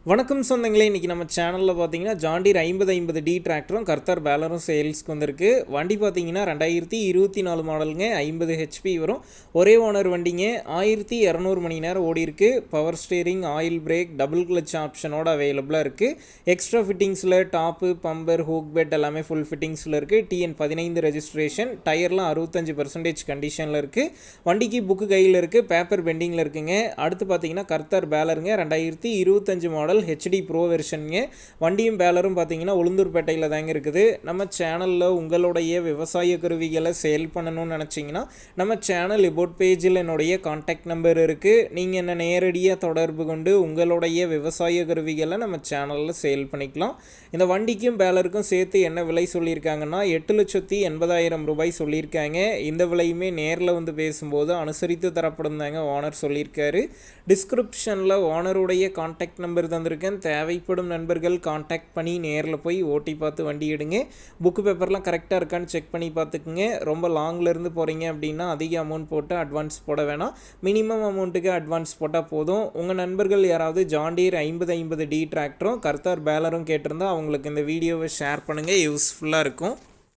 வணக்கம் சொந்தங்களே, இன்றைக்கி நம்ம சேனலில் பார்த்தீங்கன்னா ஜான் டீர் 5050 டி டிராக்டரும் கர்த்தர் பேலரும் சேல்ஸ்க்கு வந்திருக்கு. வண்டி பார்த்தீங்கன்னா 2024 மாடலுங்க, 50 ஹெச்பி வரும். ஒரே ஓனர் வண்டிங்க. 1200 மணி நேரம் ஓடி இருக்கு. Power steering, oil brake, double clutch ஆப்ஷனோட அவைலபிளாக இருக்குது. எக்ஸ்ட்ரா ஃபிட்டிங்ஸில் டாப்பு, பம்பர், ஹூக் பெட் எல்லாமே ஃபுல் ஃபிட்டிங்ஸில் இருக்குது. TN15 registration. டயர்லாம் 65% கண்டிஷனில் இருக்குது. வண்டிக்கு புக்கு கையில் இருக்குது, பேப்பர் பெண்டிங்கில் இருக்குங்க. அடுத்து பார்த்தீங்கன்னா கர்த்தர் பேலருங்க, 2025 மாடல் ஹெச்டி ப்ரோ வெர்ஷனுங்க. வண்டியும் பேலரும் பார்த்தீங்கன்னா உளுந்தூர்பேட்டையில் தாங்க இருக்குது. நம்ம சேனலில் உங்களுடைய விவசாய கருவிகளை சேல் பண்ணணும்னு நினச்சிங்கன்னா நம்ம சேனல் இபோட் பேஜில் என்னுடைய கான்டாக்ட் நம்பர் இருக்குது. நீங்கள் என்ன நேரடியாக தொடர்பு கொண்டு உங்களுடைய விவசாய கருவிகளை நம்ம சேனலில் சேல் பண்ணிக்கலாம். இந்த வண்டிக்கும் பேலருக்கும் சேர்த்து என்ன விலை சொல்லியிருக்காங்கன்னா 8,80,000 ரூபாய் சொல்லியிருக்காங்க. இந்த விலையுமே நேரில் வந்து பேசும்போது அனுசரித்து தரப்படும் தாங்க ஓனர் சொல்லியிருக்காரு. டிஸ்கிரிப்ஷனில் ஓனருடைய கான்டாக்ட் நம்பர் தந்திருக்கேன். தேவைப்படும் நண்பர்கள் கான்டாக்ட் பண்ணி நேரில் போய் ஓட்டி பார்த்து வண்டி எடுங்க. புக்கு பேப்பர்லாம் கரெக்டாக இருக்கான்னு செக் பண்ணி பார்த்துக்குங்க. ரொம்ப லாங்லேருந்து போகிறீங்க அப்படின்னா அதிக அமௌண்ட் போட்டு அட்வான்ஸ் போட வேணாம். மினிமம் அமௌண்ட்டுக்கு அட்வான்ஸ் போட்டால் போதும். உங்கள் நண்பர்கள் யாராவது ஜான் டீர் 5050 டி டிராக்டரும் கர்த்தர் பேலரும் கேட்டிருந்தால் அவங்களுக்கு இந்த வீடியோவை ஷேர் பண்ணுங்கள். யூஸ்ஃபுல்லாக இருக்கும்.